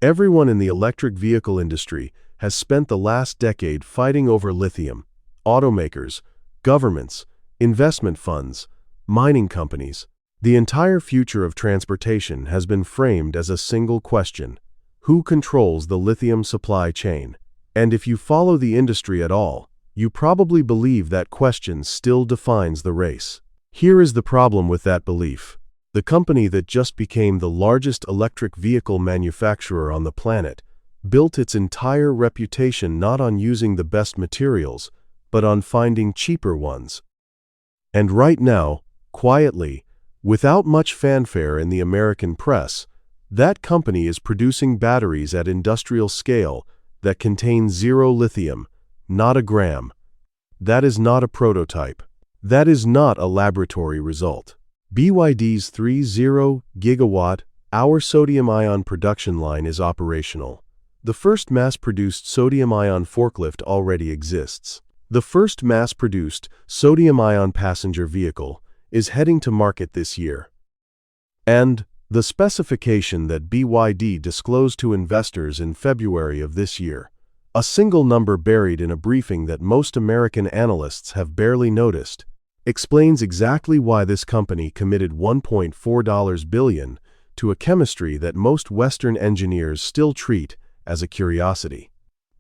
Everyone in the electric vehicle industry has spent the last decade fighting over lithium. Automakers, governments, investment funds, mining companies. The entire future of transportation has been framed as a single question: who controls the lithium supply chain? And if you follow the industry at all, you probably believe that question still defines the race. Here is the problem with that belief. The company that just became the largest electric vehicle manufacturer on the planet built its entire reputation not on using the best materials, but on finding cheaper ones. And right now, quietly, without much fanfare in the American press, that company is producing batteries at industrial scale that contain zero lithium, not a gram. That is not a prototype. That is not a laboratory result. BYD's 30 gigawatt-hour sodium-ion production line is operational. The first mass-produced sodium-ion forklift already exists. The first mass-produced sodium-ion passenger vehicle is heading to market this year. And the specification that BYD disclosed to investors in February of this year, a single number buried in a briefing that most American analysts have barely noticed, explains exactly why this company committed $1.4 billion to a chemistry that most Western engineers still treat as a curiosity.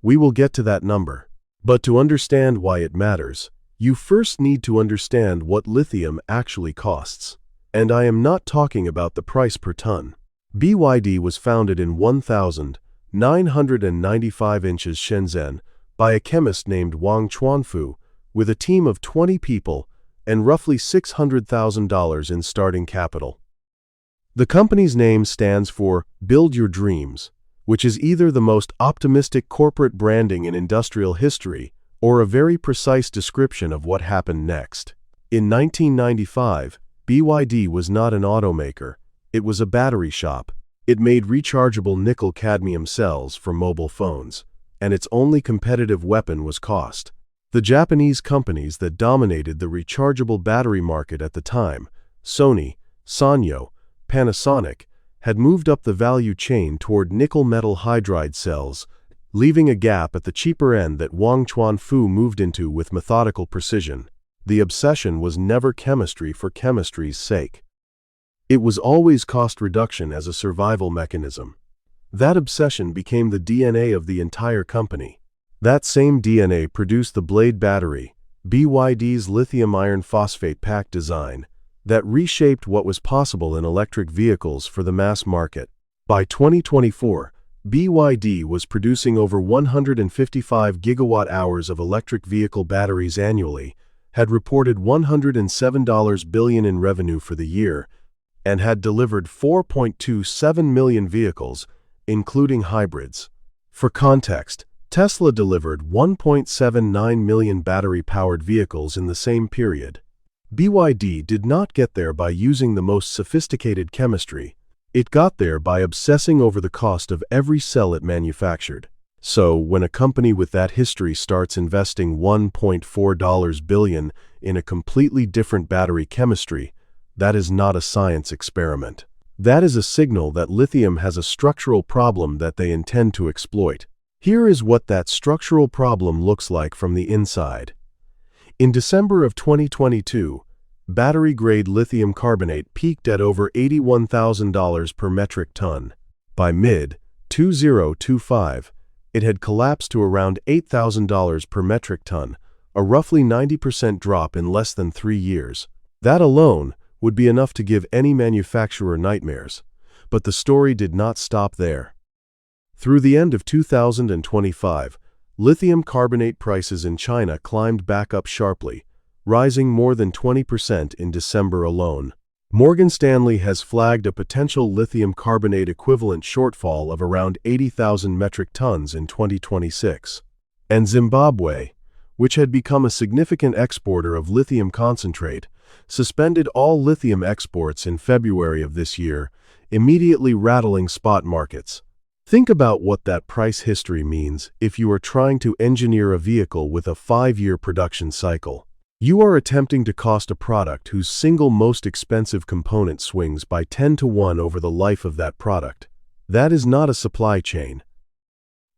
We will get to that number. But to understand why it matters, you first need to understand what lithium actually costs. And I am not talking about the price per ton. BYD was founded in 1995 in Shenzhen by a chemist named Wang Chuanfu, with a team of 20 people and roughly $600,000 in starting capital. The company's name stands for Build Your Dreams, which is either the most optimistic corporate branding in industrial history or a very precise description of what happened next. In 1995, BYD was not an automaker, it was a battery shop. It made rechargeable nickel-cadmium cells for mobile phones, and its only competitive weapon was cost. The Japanese companies that dominated the rechargeable battery market at the time, Sony, Sanyo, Panasonic, had moved up the value chain toward nickel metal hydride cells, leaving a gap at the cheaper end that Wang Chuanfu moved into with methodical precision. The obsession was never chemistry for chemistry's sake. It was always cost reduction as a survival mechanism. That obsession became the DNA of the entire company. That same DNA produced the Blade battery, BYD's lithium iron phosphate pack design, that reshaped what was possible in electric vehicles for the mass market. By 2024, BYD was producing over 155 gigawatt-hours of electric vehicle batteries annually, had reported $107 billion in revenue for the year, and had delivered 4.27 million vehicles, including hybrids. For context, Tesla delivered 1.79 million battery-powered vehicles in the same period. BYD did not get there by using the most sophisticated chemistry. It got there by obsessing over the cost of every cell it manufactured. So, when a company with that history starts investing $1.4 billion in a completely different battery chemistry, that is not a science experiment. That is a signal that lithium has a structural problem that they intend to exploit. Here is what that structural problem looks like from the inside. In December of 2022, battery-grade lithium carbonate peaked at over $81,000 per metric ton. By mid-2025, it had collapsed to around $8,000 per metric ton, a roughly 90% drop in less than 3 years. That alone would be enough to give any manufacturer nightmares. But the story did not stop there. Through the end of 2025, lithium carbonate prices in China climbed back up sharply, rising more than 20% in December alone. Morgan Stanley has flagged a potential lithium carbonate equivalent shortfall of around 80,000 metric tons in 2026. And Zimbabwe, which had become a significant exporter of lithium concentrate, suspended all lithium exports in February of this year, immediately rattling spot markets. Think about what that price history means if you are trying to engineer a vehicle with a 5-year production cycle. You are attempting to cost a product whose single most expensive component swings by 10 to 1 over the life of that product. That is not a supply chain.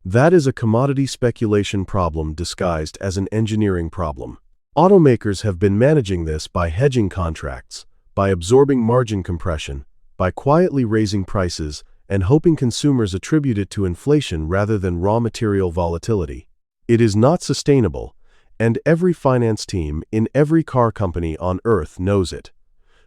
That is a commodity speculation problem disguised as an engineering problem. Automakers have been managing this by hedging contracts, by absorbing margin compression, by quietly raising prices, and hoping consumers attribute it to inflation rather than raw material volatility. It is not sustainable, and every finance team in every car company on Earth knows it.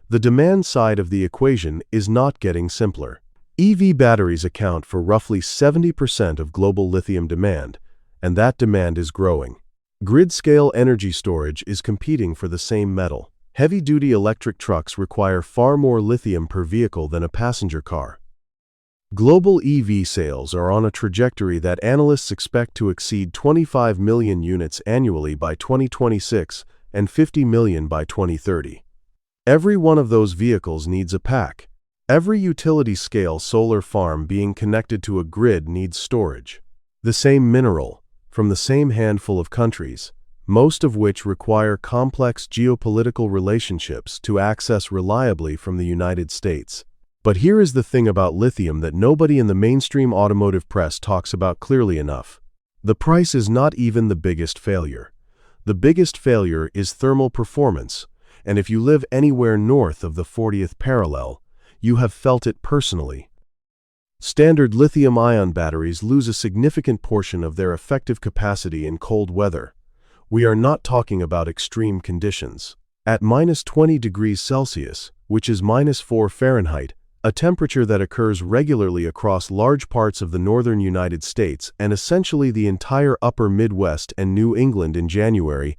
The demand side of the equation is not getting simpler. EV batteries account for roughly 70% of global lithium demand, and that demand is growing. Grid-scale energy storage is competing for the same metal. Heavy-duty electric trucks require far more lithium per vehicle than a passenger car. Global EV sales are on a trajectory that analysts expect to exceed 25 million units annually by 2026 and 50 million by 2030. Every one of those vehicles needs a pack. Every utility-scale solar farm being connected to a grid needs storage. The same mineral, from the same handful of countries, most of which require complex geopolitical relationships to access reliably from the United States. But here is the thing about lithium that nobody in the mainstream automotive press talks about clearly enough. The price is not even the biggest failure. The biggest failure is thermal performance, and if you live anywhere north of the 40th parallel, you have felt it personally. Standard lithium-ion batteries lose a significant portion of their effective capacity in cold weather. We are not talking about extreme conditions. At -20 degrees Celsius, which is -4 Fahrenheit, a temperature that occurs regularly across large parts of the northern United States and essentially the entire upper Midwest and New England in January,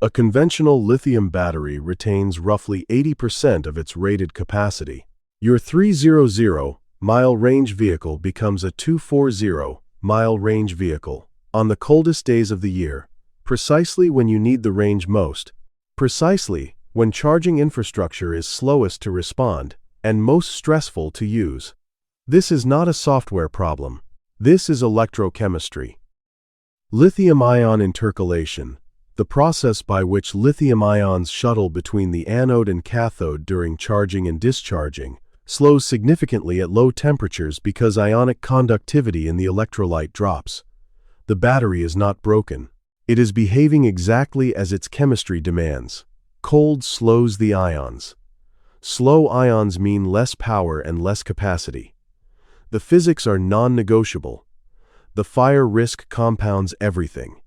a conventional lithium battery retains roughly 80% of its rated capacity. Your 300-mile range vehicle becomes a 240-mile range vehicle on the coldest days of the year, precisely when you need the range most, precisely when charging infrastructure is slowest to respond and most stressful to use. This is not a software problem. This is electrochemistry. Lithium-ion intercalation, the process by which lithium ions shuttle between the anode and cathode during charging and discharging, slows significantly at low temperatures because ionic conductivity in the electrolyte drops. The battery is not broken. It is behaving exactly as its chemistry demands. Cold slows the ions. Slow ions mean less power and less capacity. The physics are non-negotiable. The fire risk compounds everything.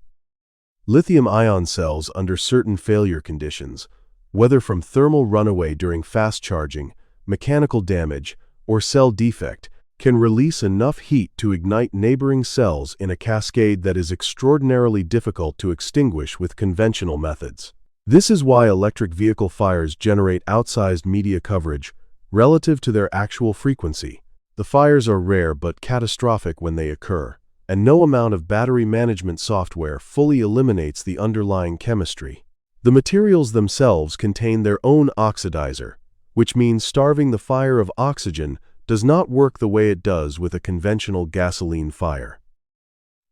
Lithium-ion cells under certain failure conditions, whether from thermal runaway during fast charging, mechanical damage, or cell defect, can release enough heat to ignite neighboring cells in a cascade that is extraordinarily difficult to extinguish with conventional methods. This is why electric vehicle fires generate outsized media coverage relative to their actual frequency. The fires are rare but catastrophic when they occur, and no amount of battery management software fully eliminates the underlying chemistry. The materials themselves contain their own oxidizer, which means starving the fire of oxygen does not work the way it does with a conventional gasoline fire.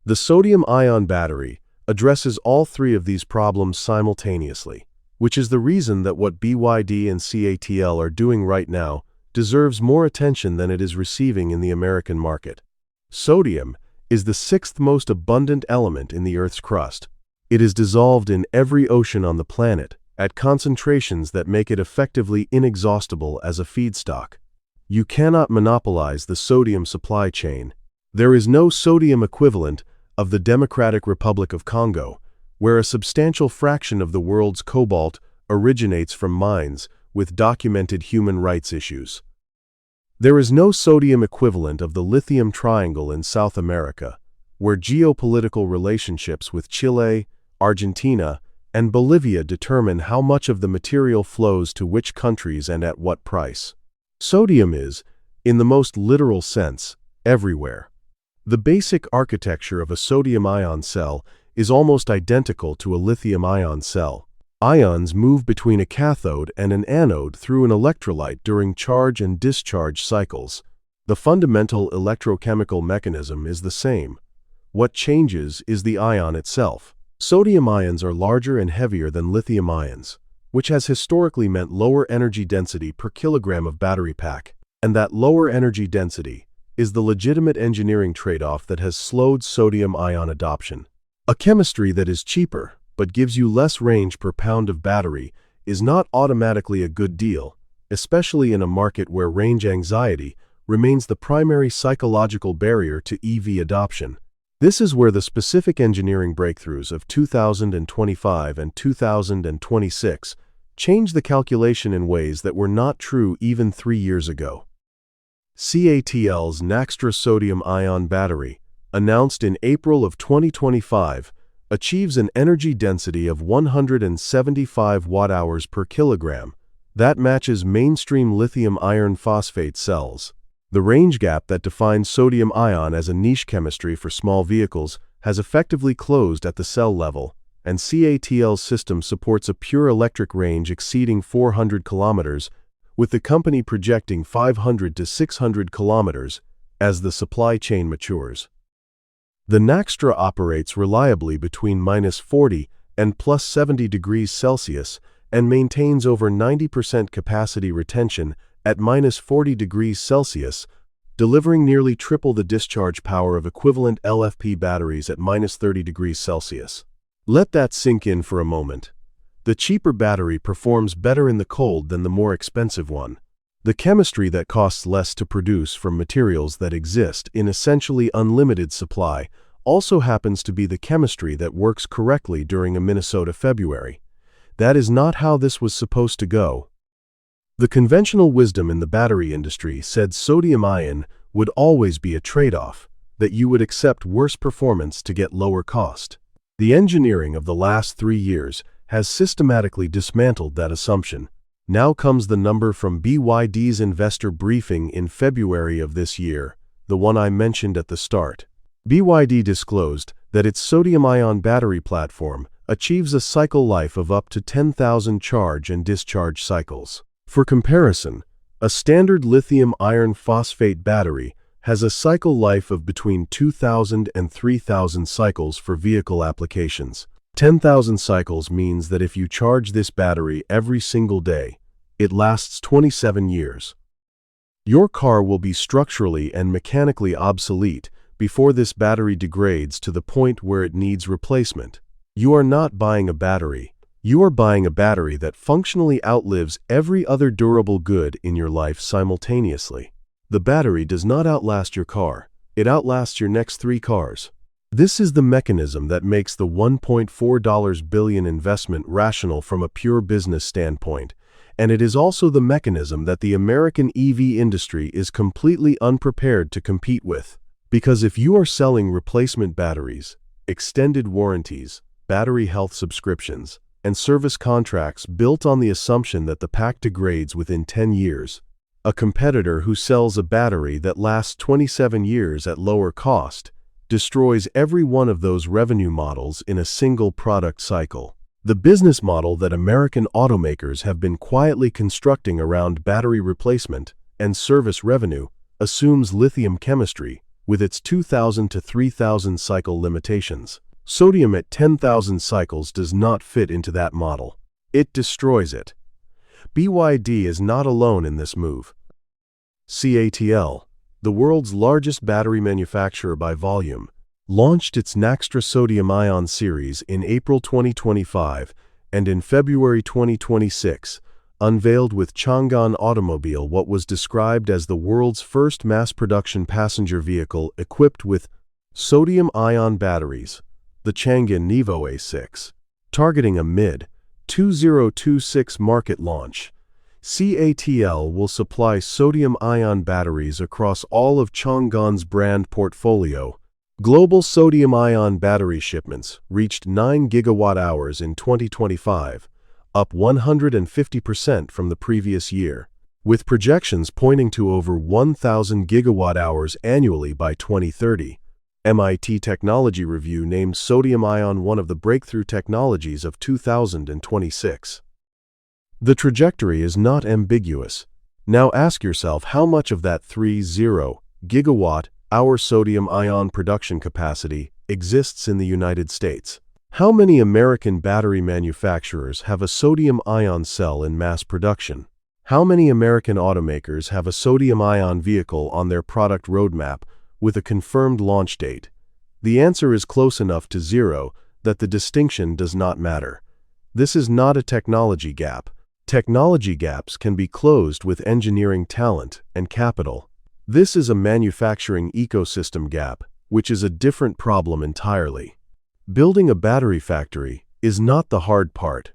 The sodium-ion battery addresses all three of these problems simultaneously, which is the reason that what BYD and CATL are doing right now deserves more attention than it is receiving in the American market. Sodium is the sixth most abundant element in the Earth's crust. It is dissolved in every ocean on the planet at concentrations that make it effectively inexhaustible as a feedstock. You cannot monopolize the sodium supply chain. There is no sodium equivalent of the Democratic Republic of Congo, where a substantial fraction of the world's cobalt originates from mines with documented human rights issues. There is no sodium equivalent of the lithium triangle in South America, where geopolitical relationships with Chile, Argentina, and Bolivia determine how much of the material flows to which countries and at what price. Sodium is, in the most literal sense, everywhere. The basic architecture of a sodium-ion cell is almost identical to a lithium-ion cell. Ions move between a cathode and an anode through an electrolyte during charge and discharge cycles. The fundamental electrochemical mechanism is the same. What changes is the ion itself. Sodium ions are larger and heavier than lithium ions, which has historically meant lower energy density per kilogram of battery pack, and that lower energy density is the legitimate engineering trade-off that has slowed sodium-ion adoption. A chemistry that is cheaper, but gives you less range per pound of battery, is not automatically a good deal, especially in a market where range anxiety remains the primary psychological barrier to EV adoption. This is where the specific engineering breakthroughs of 2025 and 2026 change the calculation in ways that were not true even 3 years ago. CATL's Naxtra sodium-ion battery, announced in April of 2025, achieves an energy density of 175 watt-hours per kilogram. That matches mainstream lithium iron phosphate cells. The range gap that defines sodium-ion as a niche chemistry for small vehicles has effectively closed at the cell level, and CATL's system supports a pure electric range exceeding 400 kilometers, with the company projecting 500 to 600 kilometers as the supply chain matures. The Naxtra operates reliably between -40 and +70 degrees Celsius and maintains over 90% capacity retention at -40 degrees Celsius, delivering nearly triple the discharge power of equivalent LFP batteries at -30 degrees Celsius. Let that sink in for a moment. The cheaper battery performs better in the cold than the more expensive one. The chemistry that costs less to produce from materials that exist in essentially unlimited supply also happens to be the chemistry that works correctly during a Minnesota February. That is not how this was supposed to go. The conventional wisdom in the battery industry said sodium-ion would always be a trade-off, that you would accept worse performance to get lower cost. The engineering of the last 3 years has systematically dismantled that assumption. Now comes the number from BYD's investor briefing in February of this year, the one I mentioned at the start. BYD disclosed that its sodium-ion battery platform achieves a cycle life of up to 10,000 charge and discharge cycles. For comparison, a standard lithium iron phosphate battery has a cycle life of between 2,000 and 3,000 cycles for vehicle applications. 10,000 cycles means that if you charge this battery every single day, it lasts 27 years. Your car will be structurally and mechanically obsolete before this battery degrades to the point where it needs replacement. You are not buying a battery. You are buying a battery that functionally outlives every other durable good in your life simultaneously. The battery does not outlast your car. It outlasts your next 3 cars. This is the mechanism that makes the $1.4 billion investment rational from a pure business standpoint, and it is also the mechanism that the American EV industry is completely unprepared to compete with. Because if you are selling replacement batteries, extended warranties, battery health subscriptions, and service contracts built on the assumption that the pack degrades within 10 years, a competitor who sells a battery that lasts 27 years at lower cost destroys every one of those revenue models in a single product cycle. The business model that American automakers have been quietly constructing around battery replacement and service revenue assumes lithium chemistry with its 2,000 to 3,000 cycle limitations. Sodium at 10,000 cycles does not fit into that model. It destroys it. BYD is not alone in this move. CATL, the world's largest battery manufacturer by volume, launched its Naxtra sodium-ion series in April 2025 and in February 2026 unveiled with Chang'an Automobile what was described as the world's first mass-production passenger vehicle equipped with sodium-ion batteries, the Chang'an Nevo A6. Targeting a mid-2026 market launch, CATL will supply sodium-ion batteries across all of Chang'an's brand portfolio. Global sodium-ion battery shipments reached 9 gigawatt-hours in 2025, up 150% from the previous year, with projections pointing to over 1,000 gigawatt-hours annually by 2030. MIT Technology Review named sodium-ion one of the breakthrough technologies of 2026. The trajectory is not ambiguous. Now ask yourself how much of that 30 gigawatt-hour sodium-ion production capacity exists in the United States. How many American battery manufacturers have a sodium-ion cell in mass production? How many American automakers have a sodium-ion vehicle on their product roadmap with a confirmed launch date? The answer is close enough to zero that the distinction does not matter. This is not a technology gap. Technology gaps can be closed with engineering talent and capital. This is a manufacturing ecosystem gap, which is a different problem entirely. Building a battery factory is not the hard part.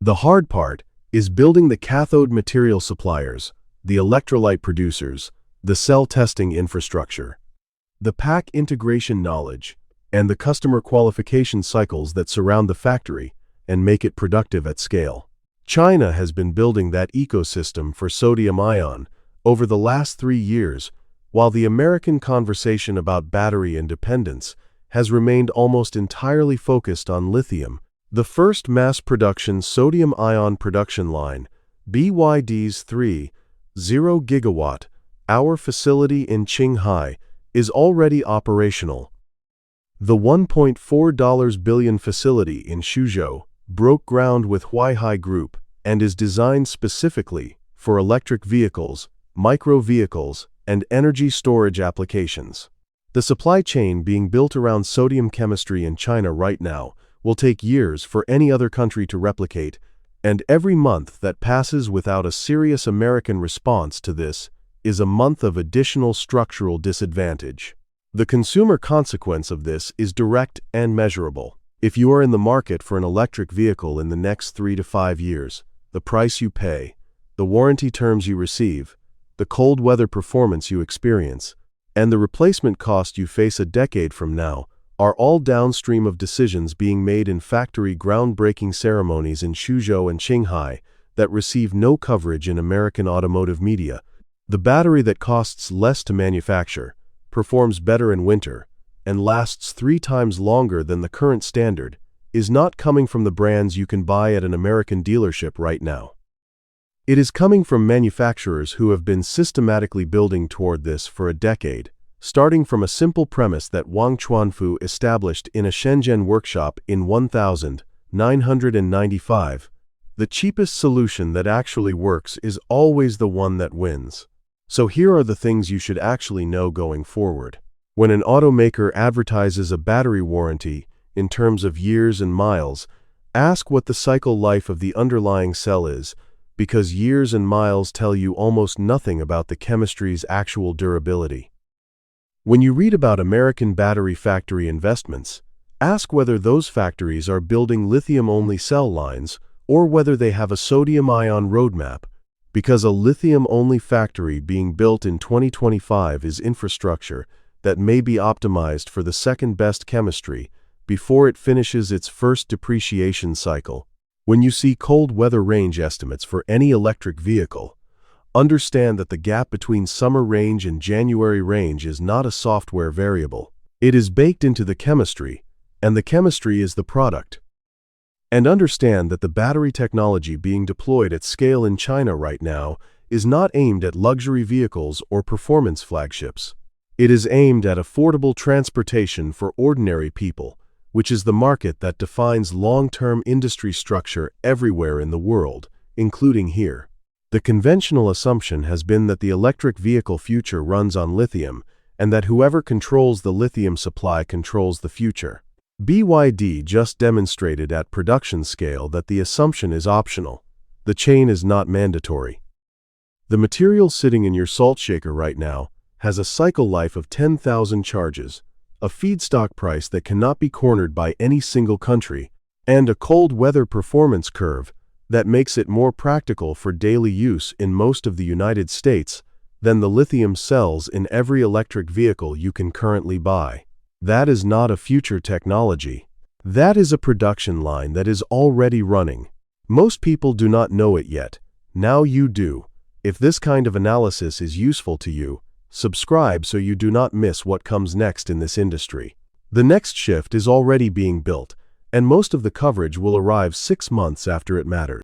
The hard part is building the cathode material suppliers, the electrolyte producers, the cell testing infrastructure, the pack integration knowledge, and the customer qualification cycles that surround the factory and make it productive at scale. China has been building that ecosystem for sodium-ion over the last 3 years, while the American conversation about battery independence has remained almost entirely focused on lithium. The first mass-production sodium-ion production line, BYD's 3.0 gigawatt-hour facility in Qinghai, is already operational. The $1.4 billion facility in Suzhou broke ground with Huaihai Group and is designed specifically for electric vehicles, micro-vehicles, and energy storage applications. The supply chain being built around sodium chemistry in China right now will take years for any other country to replicate, and every month that passes without a serious American response to this is a month of additional structural disadvantage. The consumer consequence of this is direct and measurable. If you are in the market for an electric vehicle in the next 3 to 5 years, the price you pay, the warranty terms you receive, the cold weather performance you experience, and the replacement cost you face a decade from now are all downstream of decisions being made in factory groundbreaking ceremonies in Suzhou and Qinghai that receive no coverage in American automotive media. The battery that costs less to manufacture, performs better in winter, and lasts 3 times longer than the current standard is not coming from the brands you can buy at an American dealership right now. It is coming from manufacturers who have been systematically building toward this for a decade, starting from a simple premise that Wang Chuanfu established in a Shenzhen workshop in 1995. The cheapest solution that actually works is always the one that wins. So here are the things you should actually know going forward. When an automaker advertises a battery warranty in terms of years and miles, ask what the cycle life of the underlying cell is, because years and miles tell you almost nothing about the chemistry's actual durability. When you read about American battery factory investments, ask whether those factories are building lithium-only cell lines or whether they have a sodium-ion roadmap, because a lithium-only factory being built in 2025 is infrastructure that may be optimized for the second-best chemistry before it finishes its first depreciation cycle. When you see cold weather range estimates for any electric vehicle, understand that the gap between summer range and January range is not a software variable. It is baked into the chemistry, and the chemistry is the product. And understand that the battery technology being deployed at scale in China right now is not aimed at luxury vehicles or performance flagships. It is aimed at affordable transportation for ordinary people, which is the market that defines long-term industry structure everywhere in the world, including here. The conventional assumption has been that the electric vehicle future runs on lithium, and that whoever controls the lithium supply controls the future. BYD just demonstrated at production scale that the assumption is optional. The chain is not mandatory. The material sitting in your salt shaker right now has a cycle life of 10,000 charges, a feedstock price that cannot be cornered by any single country, and a cold weather performance curve that makes it more practical for daily use in most of the United States than the lithium cells in every electric vehicle you can currently buy. That is not a future technology. That is a production line that is already running. Most people do not know it yet. Now you do. If this kind of analysis is useful to you, subscribe so you do not miss what comes next in this industry. The next shift is already being built, and most of the coverage will arrive 6 months after it matters.